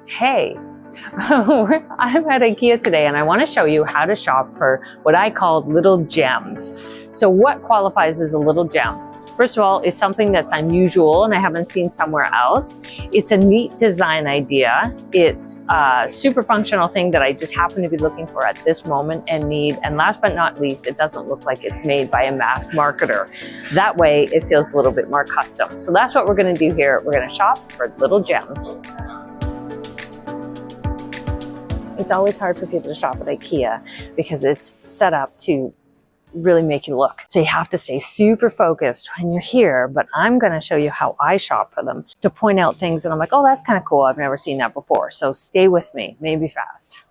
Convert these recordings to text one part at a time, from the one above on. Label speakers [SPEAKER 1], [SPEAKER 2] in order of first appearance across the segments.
[SPEAKER 1] Hey, I'm at IKEA today and I want to show you how to shop for what I call little gems. So what qualifies as a little gem? First of all, it's something that's unusual and I haven't seen somewhere else. It's a neat design idea. It's a super functional thing that I just happen to be looking for at this moment and need. And last but not least, it doesn't look like it's made by a mass marketer. That way it feels a little bit more custom. So that's what we're going to do here. We're going to shop for little gems. It's always hard for people to shop at IKEA because it's set up to really make you look. So you have to stay super focused when you're here, but I'm going to show you how I shop for them to point out things that I'm like, oh, that's kind of cool. I've never seen that before. So stay with me, maybe fast.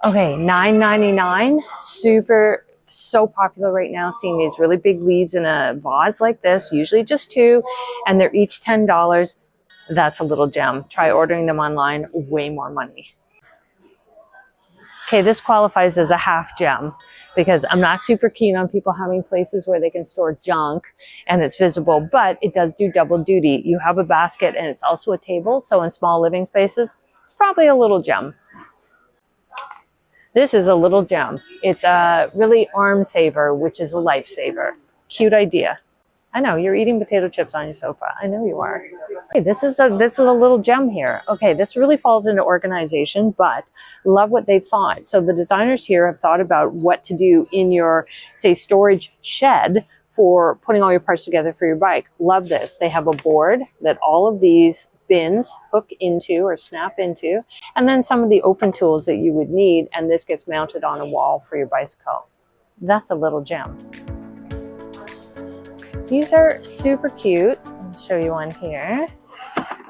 [SPEAKER 1] Okay, $9.99, so popular right now, seeing these really big leads in a vase like this, usually just two, and they're each $10. That's a little gem. Try ordering them online, way more money. Okay, this qualifies as a half gem because I'm not super keen on people having places where they can store junk and it's visible, but it does do double duty. You have a basket and it's also a table, so in small living spaces, it's probably a little gem. This is a little gem. It's a really arm saver, which is a lifesaver. Cute idea. I know, you're eating potato chips on your sofa. I know you are. Okay, this is a little gem here. Okay, this really falls into organization, but love what they've thought. So the designers here have thought about what to do in your, say, storage shed for putting all your parts together for your bike. Love this. They have a board that all of these bins hook into or snap into, and then some of the open tools that you would need, and this gets mounted on a wall for your bicycle. That's a little gem. These are super cute. I'll show you one here.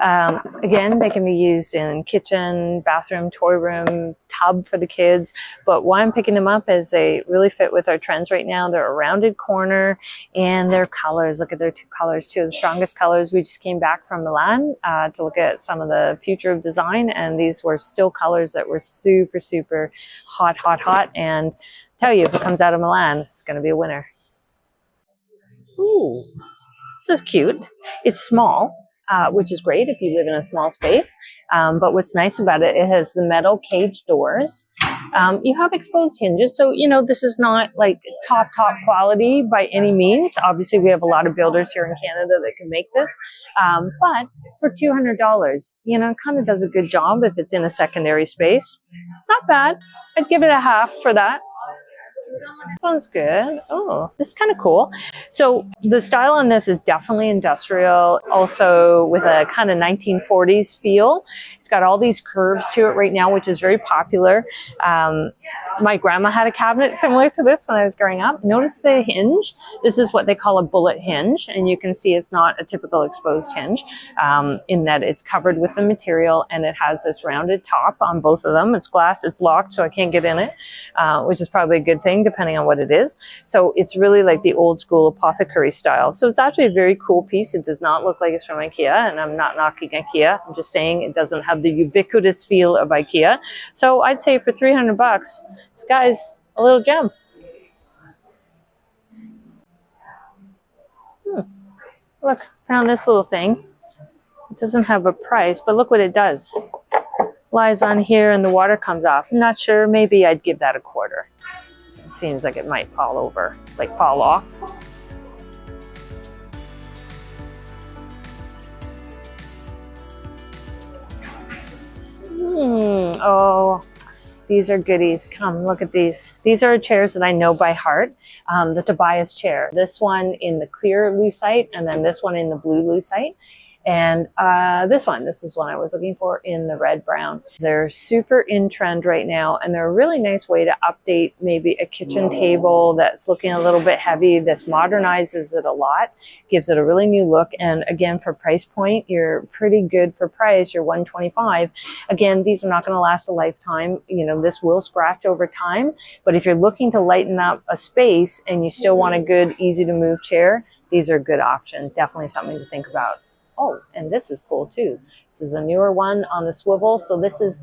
[SPEAKER 1] Again, they can be used in kitchen, bathroom, toy room, tub for the kids. But why I'm picking them up is they really fit with our trends right now. They're a rounded corner and their colors. Look at their two colors, two of the strongest colors. We just came back from Milan to look at some of the future of design, and these were still colors that were super, super hot, hot, hot. And I tell you, if it comes out of Milan, it's going to be a winner. Ooh, this is cute. It's small, which is great if you live in a small space. But what's nice about it, it has the metal cage doors. You have exposed hinges, so you know this is not like top quality by any means. Obviously, we have a lot of builders here in Canada that can make this, but for $200, you know, it kind of does a good job if it's in a secondary space. Not bad. I'd give it a half for that. This one's good. Oh, this is kind of cool. So the style on this is definitely industrial, also with a kind of 1940s feel. It's got all these curves to it right now, which is very popular. My grandma had a cabinet similar to this when I was growing up. Notice the hinge. This is what they call a bullet hinge, and you can see it's not a typical exposed hinge in that it's covered with the material and it has this rounded top on both of them. It's glass, it's locked, so I can't get in it, which is probably a good thing depending on what it is. So it's really like the old school apothecary style. So it's actually a very cool piece. It does not look like it's from IKEA, and I'm not knocking IKEA. I'm just saying it doesn't have the ubiquitous feel of IKEA. So I'd say for $300, this guy's a little gem. Look, found this little thing. It doesn't have a price, but look what it does. Lies on here and the water comes off. I'm not sure, maybe I'd give that a quarter. It seems like it might fall over, like fall off. Oh, these are goodies. Come look at these. These are chairs that I know by heart. The Tobias chair. This one in the clear lucite, and then this one in the blue lucite. And this is one I was looking for in the red brown. They're super in trend right now, and they're a really nice way to update maybe a kitchen table that's looking a little bit heavy. This modernizes it a lot, gives it a really new look, and again, for price point, you're pretty good for price. You're $125. Again, these are not going to last a lifetime. You know, this will scratch over time, but if you're looking to lighten up a space and you still want a good, easy to move chair, these are a good option. Definitely something to think about. Oh, and this is cool too. This is a newer one on the swivel. So this is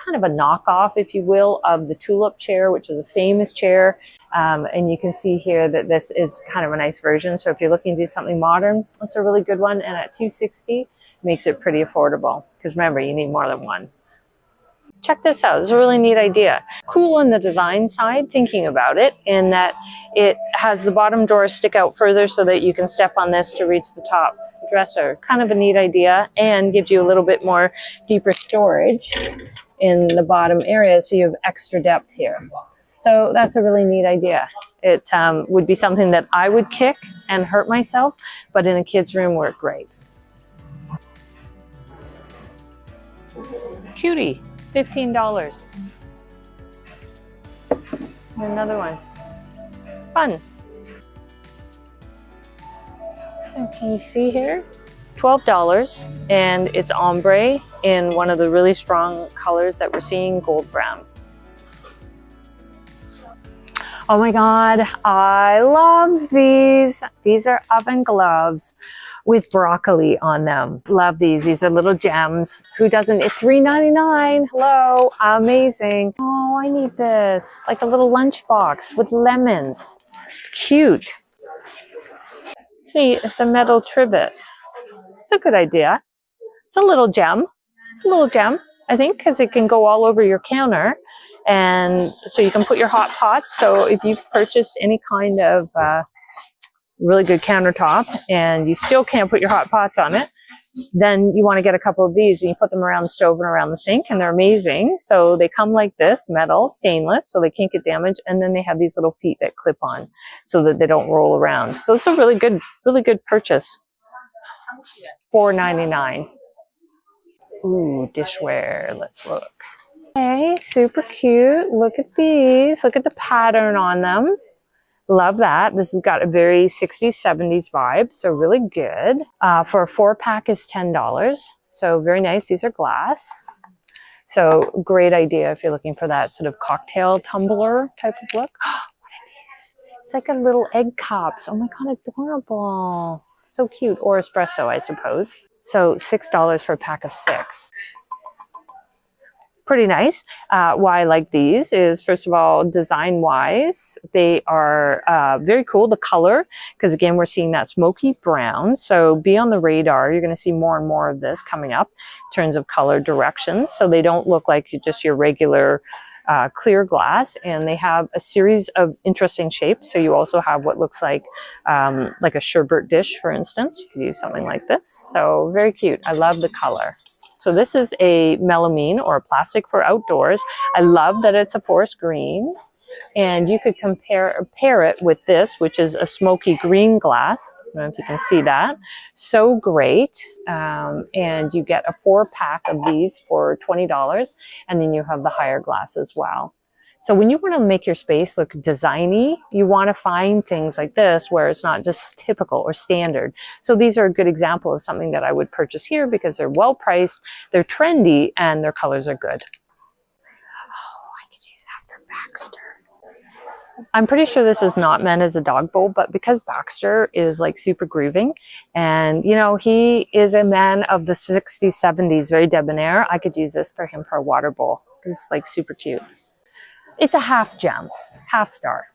[SPEAKER 1] kind of a knockoff, if you will, of the tulip chair, which is a famous chair. And you can see here that this is kind of a nice version. So if you're looking to do something modern, it's a really good one. And at $260, makes it pretty affordable. Because remember, you need more than one. Check this out. It's a really neat idea. Cool on the design side, thinking about it, in that it has the bottom drawers stick out further so that you can step on this to reach the top dresser. Kind of a neat idea, and gives you a little bit more deeper storage in the bottom area, so you have extra depth here. So that's a really neat idea. It would be something that I would kick and hurt myself, but in a kid's room worked great. Cutie. $15. Another one. Fun. And can you see here? $12, and it's ombre in one of the really strong colors that we're seeing, gold brown. Oh my God, I love these. These are oven gloves with broccoli on them. Love these. These are little gems. Who doesn't? It's $3.99. Hello. Amazing. Oh, I need this. Like a little lunchbox with lemons. Cute. See, it's a metal trivet. It's a good idea. It's a little gem. It's a little gem, I think, because it can go all over your counter. And so you can put your hot pots. So if you've purchased any kind of really good countertop and you still can't put your hot pots on it, then you want to get a couple of these and you put them around the stove and around the sink, and they're amazing. So they come like this, metal, stainless, so they can't get damaged, and then they have these little feet that clip on so that they don't roll around. So it's a really good purchase. $4.99. Ooh, dishware. Let's look. Okay, super cute. Look at these. Look at the pattern on them. Love that. This has got a very 60s, 70s vibe, so really good. For a 4-pack is $10, so very nice. These are glass. So great idea if you're looking for that sort of cocktail tumbler type of look. What are these? It's like a little egg cups. Oh my God, adorable. So cute. Or espresso, I suppose. So $6 for a pack of 6. Pretty nice. Why I like these is, first of all, design wise, they are very cool. The color, because again, we're seeing that smoky brown. So be on the radar. You're going to see more and more of this coming up in terms of color directions. So they don't look like just your regular clear glass, and they have a series of interesting shapes. So you also have what looks like a sherbet dish, for instance. You could use something like this. So very cute. I love the color. So this is a melamine, or a plastic for outdoors. I love that it's a forest green, and you could pair it with this, which is a smoky green glass. I don't know if you can see that. So great. And you get a 4-pack of these for $20, and then you have the higher glass as well. So when you want to make your space look designy, you want to find things like this where it's not just typical or standard. So these are a good example of something that I would purchase here because they're well priced, they're trendy, and their colors are good. Oh, I could use that for Baxter. I'm pretty sure this is not meant as a dog bowl, but because Baxter is like super grooving, and you know, he is a man of the 60s, 70s, very debonair, I could use this for him for a water bowl. It's like super cute. It's a half gem, half star.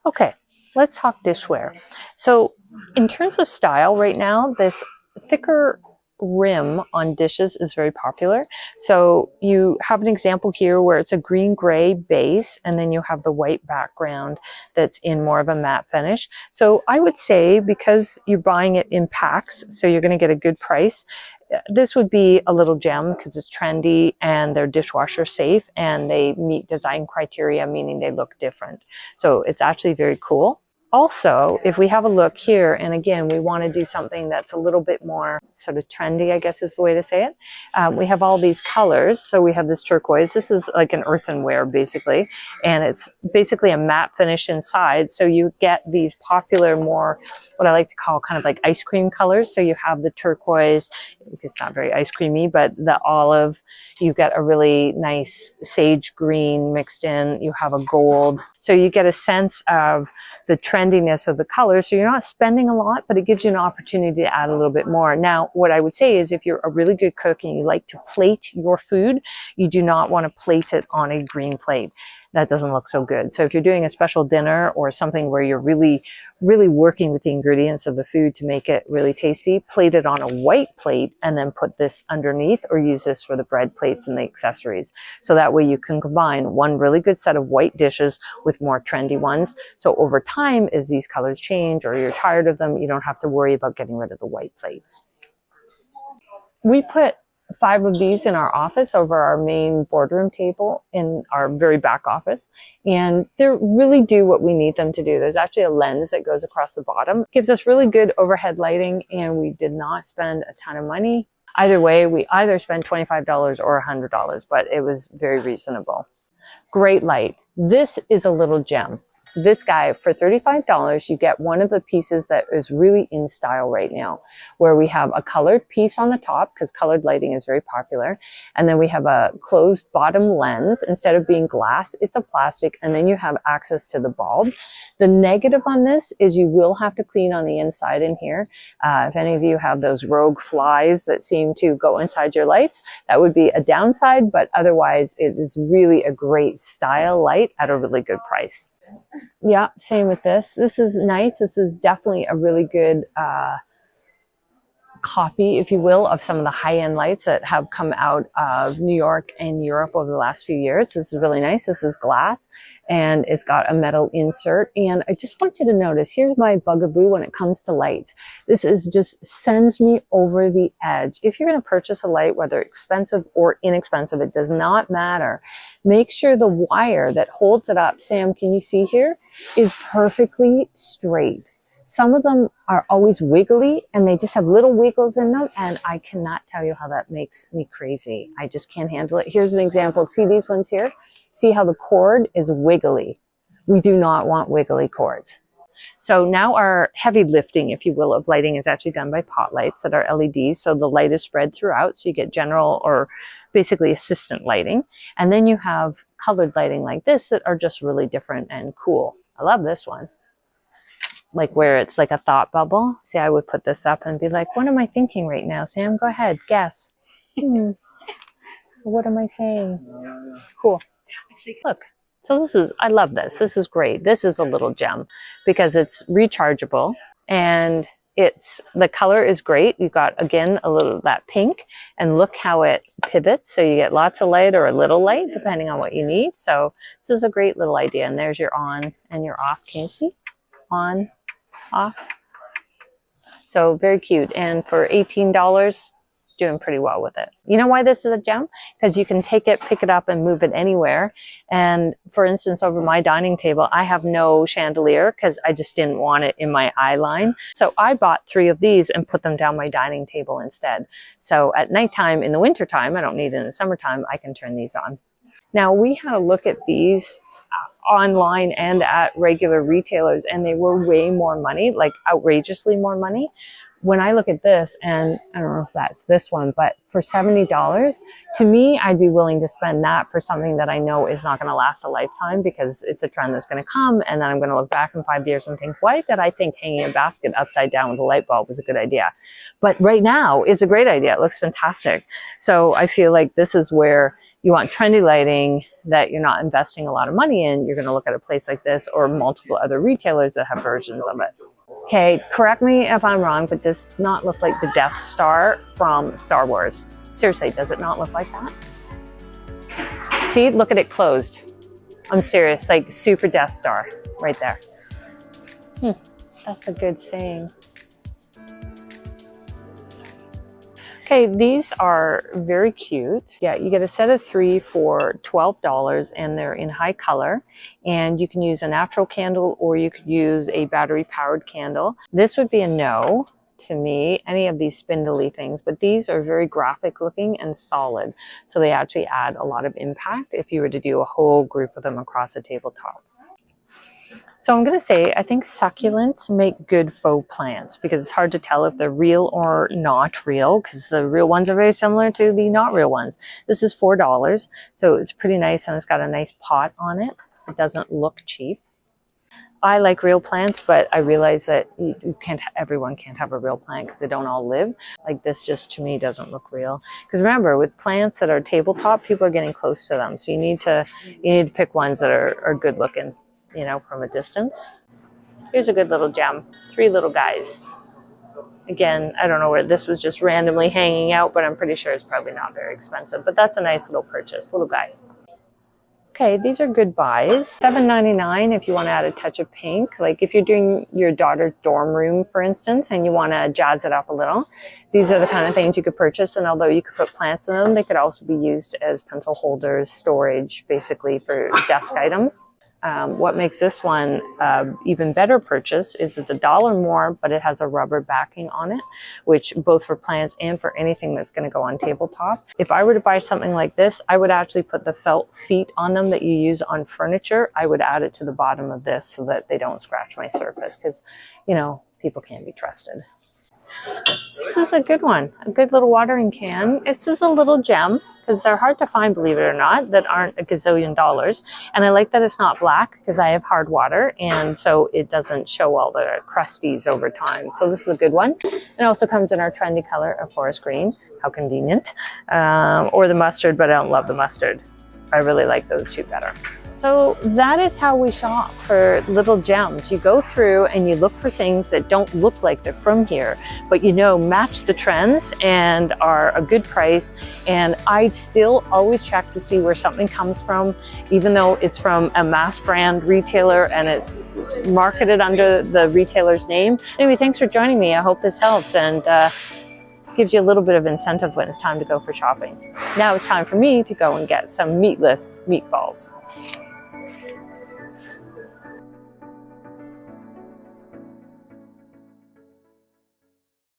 [SPEAKER 1] Okay, let's talk dishware. So in terms of style right now, this thicker rim on dishes is very popular. So you have an example here where it's a green-gray base, and then you have the white background that's in more of a matte finish. So I would say, because you're buying it in packs, so you're going to get a good price, this would be a little gem because it's trendy and they're dishwasher safe and they meet design criteria, meaning they look different. So it's actually very cool. Also, if we have a look here, and again, we want to do something that's a little bit more sort of trendy, I guess is the way to say it. We have all these colors. So we have this turquoise. This is like an earthenware, basically. And it's basically a matte finish inside. So you get these popular, more what I like to call kind of like ice cream colors. So you have the turquoise. It's not very ice creamy, but the olive. You get a really nice sage green mixed in. You have a gold. So you get a sense of the trendiness of the color. So you're not spending a lot, but it gives you an opportunity to add a little bit more. Now, what I would say is if you're a really good cook and you like to plate your food, you do not want to plate it on a green plate. that doesn't look so good. So if you're doing a special dinner or something where you're really working with the ingredients of the food to make it really tasty, plate it on a white plate and then put this underneath, or use this for the bread plates and the accessories. So that way you can combine one really good set of white dishes with more trendy ones. So over time, as these colors change or you're tired of them, you don't have to worry about getting rid of the white plates. We put 5 of these in our office over our main boardroom table in our very back office, and they really do what we need them to do. There's actually a lens that goes across the bottom. It gives us really good overhead lighting, and we did not spend a ton of money. Either way, we either spent $25 or $100, but it was very reasonable. Great light. This is a little gem. This guy, for $35, you get one of the pieces that is really in style right now, where we have a colored piece on the top, because colored lighting is very popular. And then we have a closed bottom lens. Instead of being glass, it's a plastic, and then you have access to the bulb. The negative on this is you will have to clean on the inside in here. If any of you have those rogue flies that seem to go inside your lights, that would be a downside, but otherwise it is really a great style light at a really good price. Yeah, same with this. This is nice. This is definitely a really good copy, if you will, of some of the high-end lights that have come out of New York and Europe over the last few years. This is really nice. This is glass, and it's got a metal insert. And I just want you to notice, here's my bugaboo when it comes to lights. This is just sends me over the edge. If you're going to purchase a light, whether expensive or inexpensive, it does not matter. Make sure the wire that holds it up, Sam, can you see here, is perfectly straight. Some of them are always wiggly, and they just have little wiggles in them, and I cannot tell you how that makes me crazy. I just can't handle it. Here's an example. See these ones here? See how the cord is wiggly? We do not want wiggly cords. So now our heavy lifting, if you will, of lighting is actually done by pot lights that are LEDs. So the light is spread throughout, so you get general or basically assistant lighting. And then you have colored lighting like this that are just really different and cool. I love this one. Like where it's like a thought bubble. See, I would put this up and be like, what am I thinking right now, Sam? Go ahead, guess. What am I saying? Cool. Look. So this is, I love this. This is great. This is a little gem because it's rechargeable, and the color is great. You've got, again, a little that pink, and look how it pivots. So you get lots of light or a little light depending on what you need. So this is a great little idea. And there's your on and your off. Can you see? On, off. So very cute. And for $18, doing pretty well with it. You know why this is a gem? Because you can take it, pick it up, and move it anywhere. And for instance, over my dining table, I have no chandelier because I just didn't want it in my eye line. So I bought 3 of these and put them down my dining table instead. So at nighttime, in the wintertime, I don't need it in the summertime, I can turn these on. Now we had a look at these online and at regular retailers, and they were way more money, like outrageously more money. When I look at this, and I don't know if that's this one, but for $70, to me, I'd be willing to spend that for something that I know is not going to last a lifetime, because it's a trend that's going to come, and then I'm going to look back in 5 years and think, why did I think hanging a basket upside down with a light bulb was a good idea? But right now, it's a great idea. It looks fantastic. So I feel like this is where you want trendy lighting that you're not investing a lot of money in. You're going to look at a place like this or multiple other retailers that have versions of it. Okay, correct me if I'm wrong, but does not look like the Death Star from Star Wars. Seriously, does it not look like that? See, look at it closed. I'm serious, like super Death Star right there. That's a good saying. Okay, these are very cute. Yeah, you get a set of 3 for $12, and they're in high color. And you can use a natural candle, or you could use a battery-powered candle. This would be a no to me, any of these spindly things, but these are very graphic looking and solid. So they actually add a lot of impact if you were to do a whole group of them across a tabletop. So I'm going to say, I think succulents make good faux plants, because it's hard to tell if they're real or not real, because the real ones are very similar to the not real ones. This is $4, so it's pretty nice, and it's got a nice pot on it. It doesn't look cheap. I like real plants, but I realize that you can't, everyone can't have a real plant because they don't all live. Like this just to me doesn't look real. Because remember, with plants that are tabletop, people are getting close to them. So you need to pick ones that are good looking, you know, from a distance. Here's a good little gem, 3 little guys. Again, I don't know where this was just randomly hanging out, but I'm pretty sure it's probably not very expensive. But that's a nice little purchase, little guy. Okay, these are good buys. $7.99 if you want to add a touch of pink. Like if you're doing your daughter's dorm room, for instance, and you want to jazz it up a little, these are the kind of things you could purchase. And although you could put plants in them, they could also be used as pencil holders, storage, basically for desk items. What makes this one even better purchase is it's $1 more, but it has a rubber backing on it, which both for plants and for anything that's going to go on tabletop. If I were to buy something like this, I would actually put the felt feet on them that you use on furniture. I would add it to the bottom of this so that they don't scratch my surface because, you know, people can't be trusted. This is a good one, a good little watering can. This is a little gem because they're hard to find, believe it or not, that aren't a gazillion dollars. And I like that it's not black because I have hard water, and so it doesn't show all the crusties over time. So this is a good one. It also comes in our trendy color of forest green. How convenient. Or the mustard, but I don't love the mustard. I really like those two better. So that is how we shop for little gems. You go through and you look for things that don't look like they're from here, but you know, match the trends and are a good price. And I'd still always check to see where something comes from, even though it's from a mass brand retailer and it's marketed under the retailer's name. Anyway, thanks for joining me. I hope this helps and gives you a little bit of incentive when it's time to go for shopping. Now it's time for me to go and get some meatless meatballs.